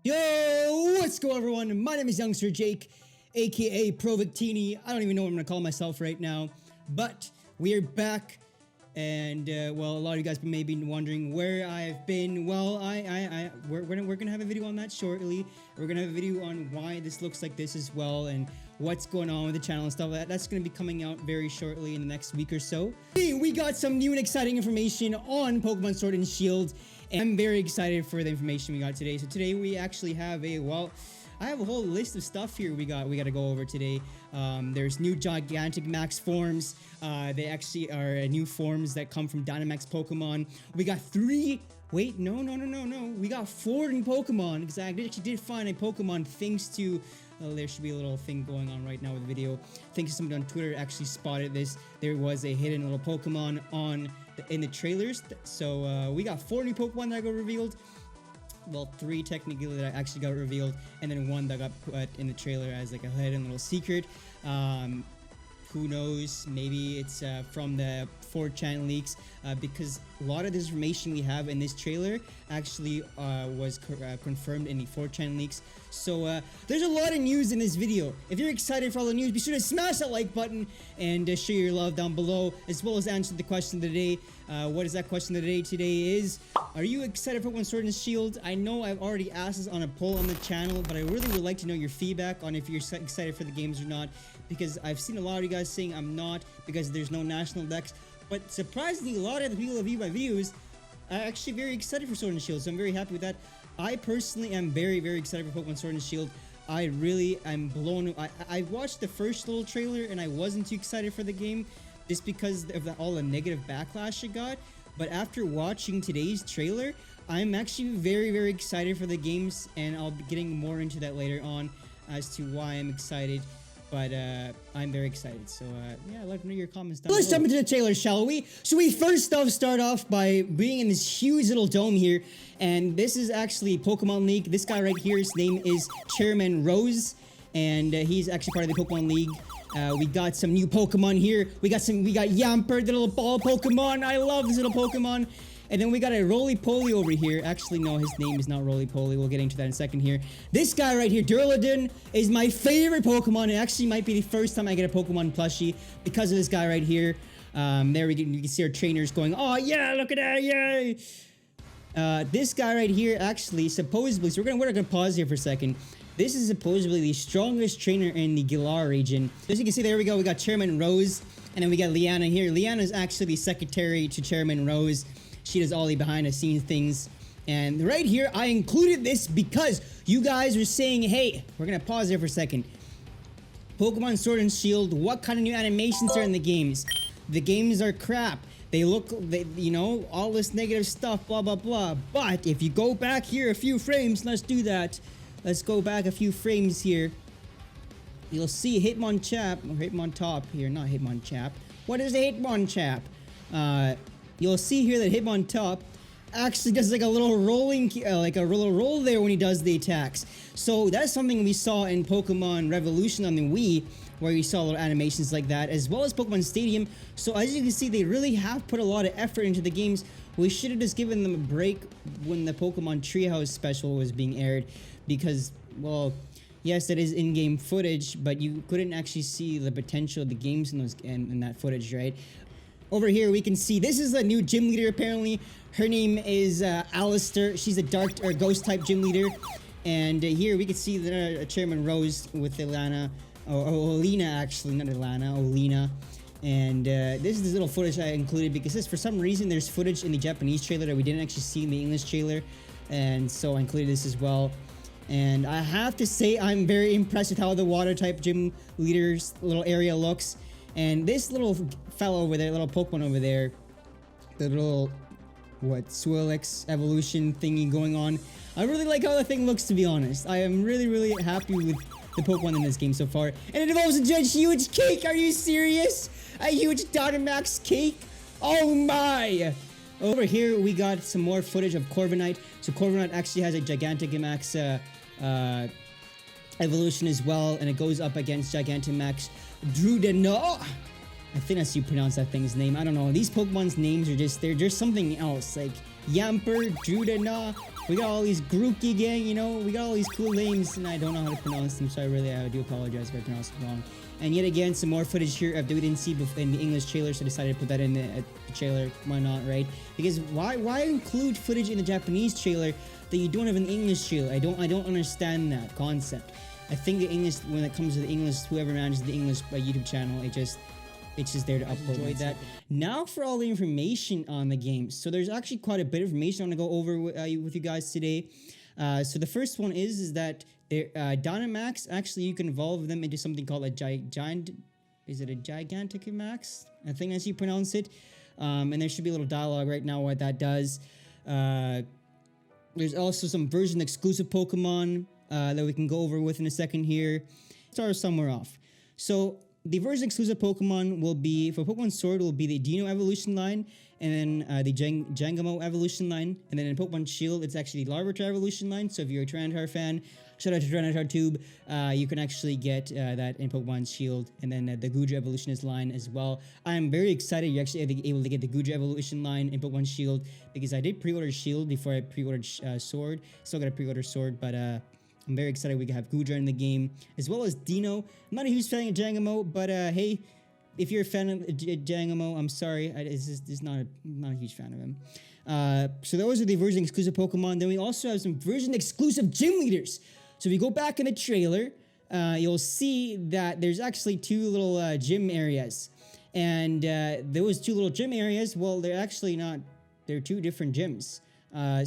Yo, what's going on, everyone? My name is Youngster Jake, aka Provictini. I don't even know what I'm gonna call myself right now, but we are back. And well, a lot of you guys may be wondering where I've been. Well, we're gonna have a video on that shortly. We're gonna have a video on why this looks like this as well, and what's going on with the channel and stuff like that. That's gonna be coming out very shortly in the next week or so. We got some new and exciting information on Pokemon Sword and Shield, and I'm very excited for the information we got today. So today we actually have I have a whole list of stuff here we got to go over today. There's new gigantic max forms. They actually are new forms that come from Dynamax Pokemon. We got we got 4 new Pokemon, because I actually did find a Pokemon thanks to there should be a little thing going on right now with the video. Thanks to somebody on Twitter actually spotted this. There was a hidden little Pokemon in the trailers. So we got 4 new Pokemon that got revealed. Well, 3 technically that actually got revealed, and then 1 that got put in the trailer as like a hidden little secret. Who knows? Maybe it's from the 4chan leaks, because a lot of this information we have in this trailer actually was confirmed in the 4chan leaks. So there's a lot of news in this video. If you're excited for all the news, be sure to smash that like button and show your love down below, as well as answer the question of the day. What is that question of the day today is, are you excited for Pokemon Sword and Shield? I know I've already asked this on a poll on the channel, but I really would like to know your feedback on if you're excited for the games or not, because I've seen a lot of you guys saying I'm not, because there's no national dex. But surprisingly, a lot of the people that view my videos are actually very excited for Sword and Shield, so I'm very happy with that. I personally am very, very excited for Pokemon Sword and Shield. I really am blown. I watched the first little trailer and I wasn't too excited for the game, just because of all the negative backlash it got. But after watching today's trailer, I'm actually very, very excited for the games, and I'll be getting more into that later on as to why I'm excited. But I'm very excited. So yeah, let me know your comments down below. Let's jump into the trailer, shall we? So we first off start off by being in this huge little dome here, and this is actually Pokemon League. This guy right here, his name is Chairman Rose, and he's actually part of the Pokemon League. We got some new Pokemon here. We got Yamper, the little ball Pokemon. I love this little Pokemon. And then we got a Roly-Poly over here. Actually, no, his name is not Roly-Poly. We'll get into that in a second here. This guy right here, Duraludon, is my favorite Pokemon. It actually might be the first time I get a Pokemon plushie because of this guy right here. There you can see our trainers going, oh yeah, look at that, yay! This guy right here, actually, supposedly, so we're gonna pause here for a second. This is supposedly the strongest trainer in the Galar region. As you can see, there we go. We got Chairman Rose, and then we got Leanna here. Leanna is actually the secretary to Chairman Rose. She does all the behind-the-scenes things. And right here, I included this because you guys were saying, hey, we're gonna pause there for a second. Pokemon Sword and Shield, what kind of new animations are in the games? The games are crap. They look, you know, all this negative stuff, blah, blah, blah. But if you go back here a few frames, let's do that. Let's go back a few frames here. You'll see Hitmonchan, or Hitmontop here, not Hitmonchan. What is a Hitmonchan? You'll see here that Hitmontop actually does like a little rolling, like a little roll there when he does the attacks. So that's something we saw in Pokemon Revolution on the Wii, where you saw little animations like that, as well as Pokemon Stadium. So as you can see, they really have put a lot of effort into the games. We should have just given them a break when the Pokemon Treehouse special was being aired, because, well, yes, it is in-game footage, but you couldn't actually see the potential of the games in that footage, right? Over here, we can see this is a new gym leader, apparently. Her name is Alistair. She's a dark or ghost-type gym leader. And here we can see the Chairman Rose with Ilana, or Olina, actually, not Ilana, Olina. And this is this little footage I included because for some reason there's footage in the Japanese trailer that we didn't actually see in the English trailer. And so I included this as well. And I have to say I'm very impressed with how the water-type gym leader's little area looks. And this little fellow over there, little Pokemon over there, the little, Swirlix evolution thingy going on. I really like how the thing looks, to be honest. I am really, really happy with the Pokemon in this game so far. And it evolves into a huge cake! Are you serious? A huge Dynamax cake? Oh my! Over here, we got some more footage of Corviknight. So Corviknight actually has a Gigantamax evolution as well, and it goes up against Gigantamax Drudena. I think that's how you pronounce that thing's name. I don't know. These Pokemon's names are just, they're just something else. Like Yamper, Drudena, We got all these Grookey gang, you know, we got all these cool names, and I don't know how to pronounce them, so I do apologize if I pronounce them wrong. And yet again, some more footage here of that we didn't see in the English trailer, so I decided to put that in the trailer. Why not, right? Because why include footage in the Japanese trailer that you don't have an English trailer? I don't understand that concept. I think the English, when it comes to the English, whoever manages the English YouTube channel, it's just there to upload. Enjoy that. Now for all the information on the game. So there's actually quite a bit of information I want to go over with you guys today. So the first one is that Dynamax, actually you can evolve them into something called a Gigantic Max? I think that's how you pronounce it. And there should be a little dialogue right now what that does. There's also some version exclusive Pokemon that we can go over with in a second here. Start somewhere off. So the version exclusive Pokemon will be, for Pokemon Sword, will be the Dino evolution line, and then the Jangamo evolution line, and then in Pokemon Shield, it's actually the Larvitar evolution line. So if you're a Tyranitar fan, shout out to Tyranitar Tube, you can actually get that in Pokemon Shield, and then the Goodra evolutionist line as well. I am very excited you're actually able to get the Goodra evolution line in Pokemon Shield, because I did pre-order Shield before I pre-ordered Sword. Still got to pre-order Sword, but I'm very excited we can have Goodra in the game, as well as Dino. I'm not a huge fan of Jangamo, but hey, if you're a fan of Jangamo, I'm sorry. I'm not a huge fan of him. So those are the version exclusive Pokemon. Then we also have some version exclusive gym leaders. So if you go back in the trailer, you'll see that there's actually two little gym areas. And those two little gym areas, well, they're actually not, they're two different gyms.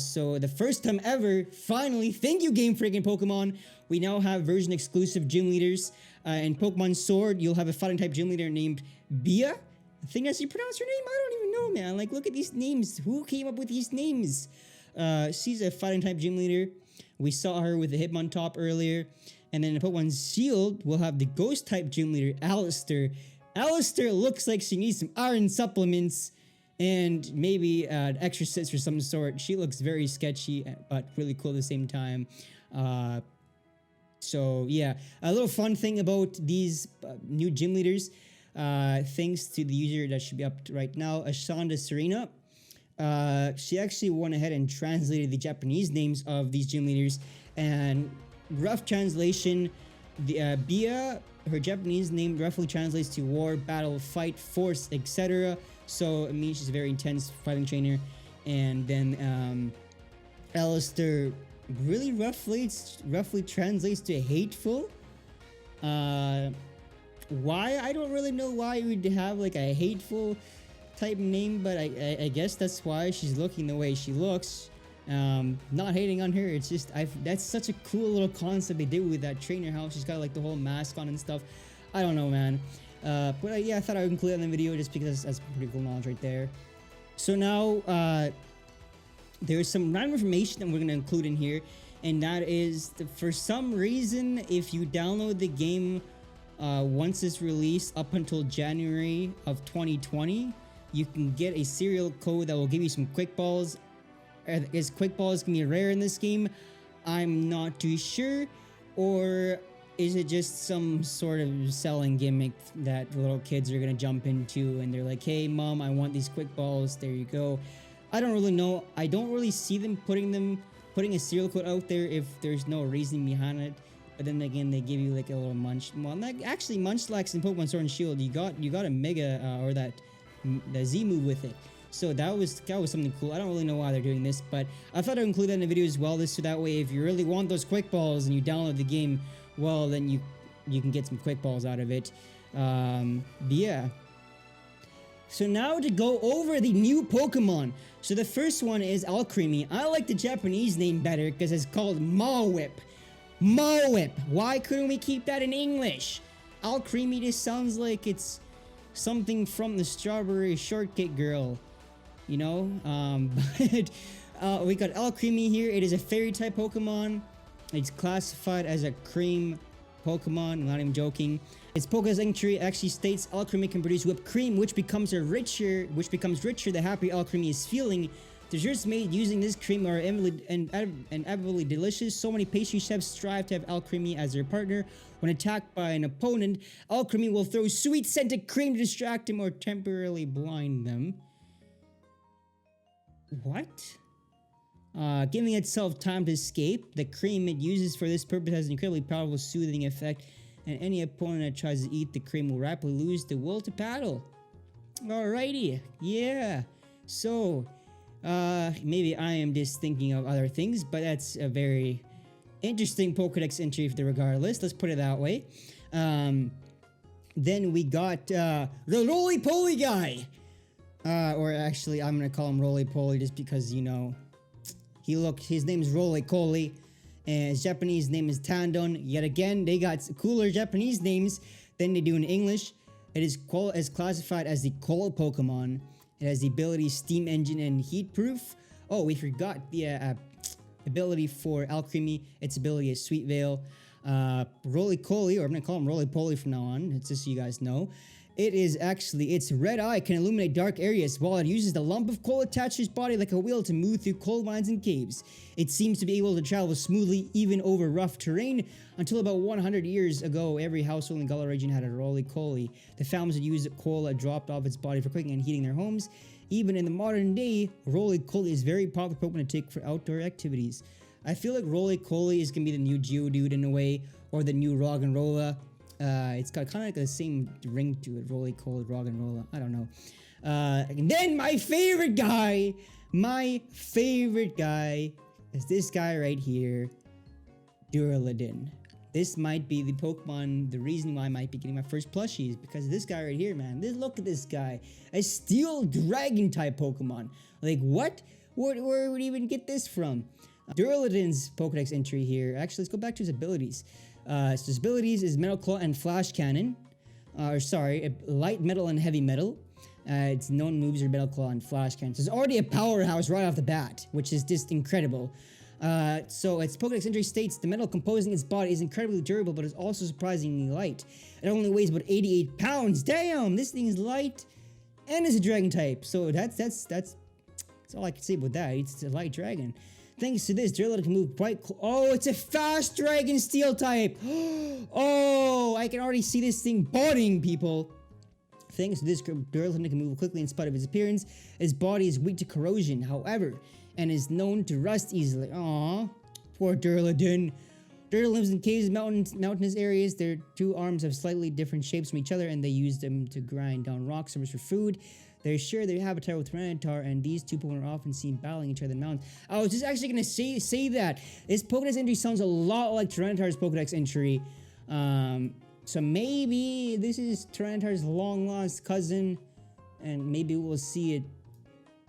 So the first time ever, finally, thank you GameFreak and Pokemon, we now have version exclusive gym leaders. In Pokemon Sword, you'll have a fighting type gym leader named Bia. I think that's how you pronounce her name. I don't even know, man. Like, look at these names. Who came up with these names? She's a fighting type gym leader. We saw her with the Hitmontop earlier. And then in Pokemon Shield, we'll have the ghost type gym leader, Alistair. Alistair looks like she needs some iron supplements and maybe exorcist or some sort. She looks very sketchy, but really cool at the same time. So yeah, a little fun thing about these new gym leaders, thanks to the user that should be up right now, Ashanda Serena. She actually went ahead and translated the Japanese names of these gym leaders, and rough translation, the Bia, her Japanese name roughly translates to war, battle, fight, force, etc. So it means she's a very intense fighting trainer. And then Alistair really roughly translates to hateful. Why? I don't really know why you would have like a hateful type name, but I guess that's why she's looking the way she looks. Not hating on her, it's just that's such a cool little concept they did with that trainer house. She's got like the whole mask on and stuff. I don't know, man. But yeah, I thought I would include it in the video just because that's pretty cool knowledge right there. So now there's some random information that we're going to include in here, and that is for some reason, if you download the game once it's released up until January of 2020, you can get a serial code that will give you some quick balls. Is quick balls can be rare in this game? I'm not too sure. Or is it just some sort of selling gimmick that little kids are gonna jump into and they're like, hey mom, I want these quick balls, there you go. I don't really know. I don't really see them putting a serial code out there if there's no reasoning behind it. But then again, they give you like a little munch. Well, like actually Munchlax in Pokemon Sword and Shield, you got a Mega or the Z move with it. So that was something cool. I don't really know why they're doing this, but I thought I'd include that in the video as well. So that way, if you really want those quick balls and you download the game, well, then you can get some quick balls out of it. Yeah. So now to go over the new Pokemon. So the first one is Alcremie. I like the Japanese name better because it's called Mawip. Mawip. Why couldn't we keep that in English? Alcremie just sounds like it's something from the Strawberry Shortcake Girl. You know? But we got Alcremie here. It is a fairy type Pokemon. It's classified as a cream Pokemon. I'm not even joking. Its Pokedex entry actually states Alcremie can produce whipped cream, which becomes richer the happier Alcremie is feeling. Desserts made using this cream are inevitably delicious. So many pastry chefs strive to have Alcremie as their partner. When attacked by an opponent, Alcremie will throw sweet scented cream to distract him or temporarily blind them. What? giving itself time to escape. The cream it uses for this purpose has an incredibly powerful soothing effect, and any opponent that tries to eat the cream will rapidly lose the will to paddle. Alrighty, yeah. So, maybe I am just thinking of other things, but that's a very interesting Pokedex entry regardless. Let's put it that way. Then we got the roly-poly guy. Or actually, I'm gonna call him roly-poly just because, you know, his name is Roly-Coly, and his Japanese name is Tandon. Yet again, they got cooler Japanese names than they do in English. It is classified as the cold Pokemon. It has the ability Steam Engine and Heat Proof. Oh, we forgot the ability for Alchemy. Its ability is Sweet Veil. Roly-Coly, or I'm gonna call him Roly-Poly from now on, it's just so you guys know. Its red eye can illuminate dark areas while it uses the lump of coal attached to its body like a wheel to move through coal mines and caves. It seems to be able to travel smoothly even over rough terrain. Until about 100 years ago, every household in Galar region had a roly-coly. The families would use coal that dropped off its body for cooking and heating their homes. Even in the modern day, roly-coly is very popular Pokemon to take for outdoor activities. I feel like roly-coly is going to be the new Geodude in a way, or the new Roggenrola. It's got kind of like the same ring to it, Roly-Coly, Roggenrola, I don't know. And then my favorite guy is this guy right here, Duraludon. This might be the Pokemon, the reason why I might be getting my first plushie is because of this guy right here, man. Look at this guy, a Steel Dragon type Pokemon. Like what? Where would he even get this from? Duraludon's Pokedex entry here, actually let's go back to his abilities. So his abilities is Metal Claw and Flash Cannon. Light Metal and Heavy Metal. Its known moves are Metal Claw and Flash Cannon. So it's already a powerhouse right off the bat, which is just incredible. So its Pokedex entry states the metal composing its body is incredibly durable, but is also surprisingly light. It only weighs about 88 pounds. Damn, this thing is light and is a dragon type. So that's all I can say about that. It's a light dragon. Thanks to this, Duraludon can move quite oh, it's a fast dragon steel type. Oh, I can already see this thing bodying people. Thanks to this, Duraludon can move quickly in spite of its appearance. Its body is weak to corrosion, however, and is known to rust easily. Aww, poor Duraludon. Duraludon lives in caves and mountainous areas. Their two arms have slightly different shapes from each other, and they use them to grind down rocks for food. They share their habitat with Tyranitar, and these two Pokemon are often seen battling each other in the mountains. I was just actually going to say that. This Pokedex entry sounds a lot like Tyranitar's Pokedex entry. So maybe this is Tyranitar's long-lost cousin, and maybe we'll see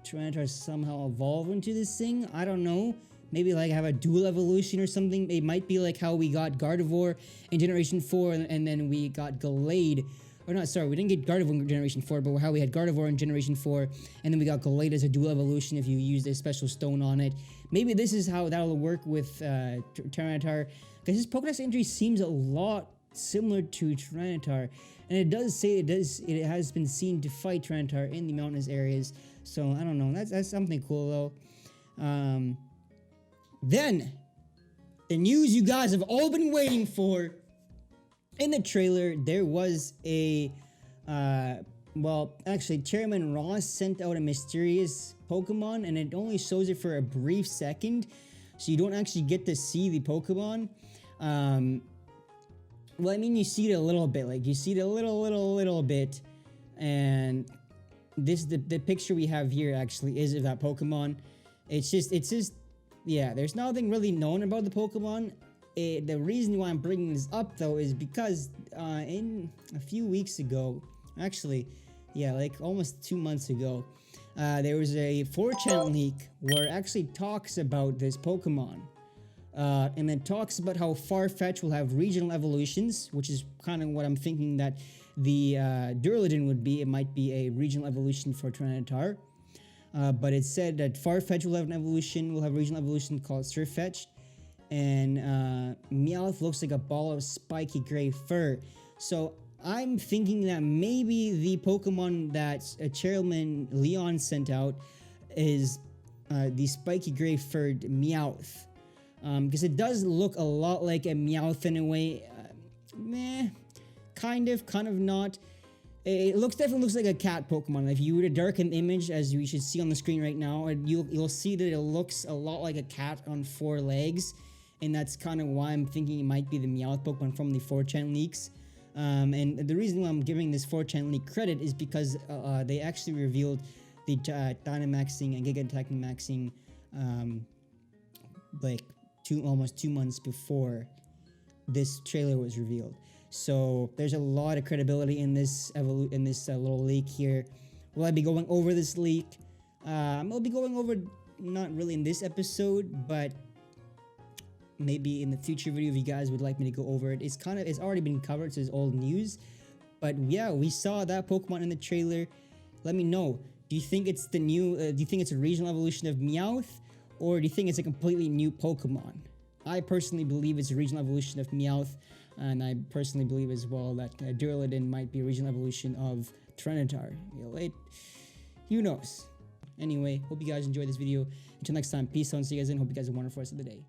Tyranitar somehow evolve into this thing. I don't know. Maybe like have a dual evolution or something. It might be like how we got Gardevoir in Generation 4, and then we got Gallade. Or not, sorry, we didn't get Gardevoir in Generation 4, but how we had Gardevoir in Generation 4, and then we got Gallade as a dual evolution if you used a special stone on it. Maybe this is how that'll work with Tyranitar, because his Pokedex entry seems a lot similar to Tyranitar, and it does say it has been seen to fight Tyranitar in the mountainous areas, so I don't know, that's something cool though. Then, the news you guys have all been waiting for. In the trailer, there was Chairman Ross sent out a mysterious Pokemon, and it only shows it for a brief second, so you don't actually get to see the Pokemon. Well, I mean, you see it a little bit, like, you see it a little bit, and the picture we have here actually is of that Pokemon. It's just, yeah, there's nothing really known about the Pokemon. The reason why I'm bringing this up though is because in a few weeks ago, actually, yeah, like almost 2 months ago, there was a 4chan leak where it actually talks about this Pokemon. And it talks about how Farfetch will have regional evolutions, which is kind of what I'm thinking that the Duraludon would be. It might be a regional evolution for Tyranitar. But it said that Farfetch will have an evolution, will have a regional evolution called Surfetch. And Meowth looks like a ball of spiky gray fur. So I'm thinking that maybe the Pokemon that Chairman Leon sent out is the spiky gray furred Meowth. Because it does look a lot like a Meowth in a way. Kind of not. It definitely looks like a cat Pokemon. If you were to darken the image, as you should see on the screen right now, you'll see that it looks a lot like a cat on 4 legs, and that's kind of why I'm thinking it might be the Meowth Pokemon from the 4chan leaks. And the reason why I'm giving this 4chan leak credit is because they actually revealed the Dynamaxing and Giga Maxing like almost 2 months before this trailer was revealed. So there's a lot of credibility in this little leak here. Will I be going over this leak? I'll be going over, not really in this episode, but maybe in the future video if you guys would like me to go over it. It's already been covered, so it's old news. But yeah, we saw that Pokemon in the trailer. Let me know. Do you think it's the new? Do you think it's a regional evolution of Meowth, or do you think it's a completely new Pokemon? I personally believe it's a regional evolution of Meowth, and I personally believe as well that Duraludon might be a regional evolution of Tyranitar. Who knows? Anyway, hope you guys enjoyed this video. Until next time, peace out and see you guys in. Hope you guys have a wonderful rest of the day.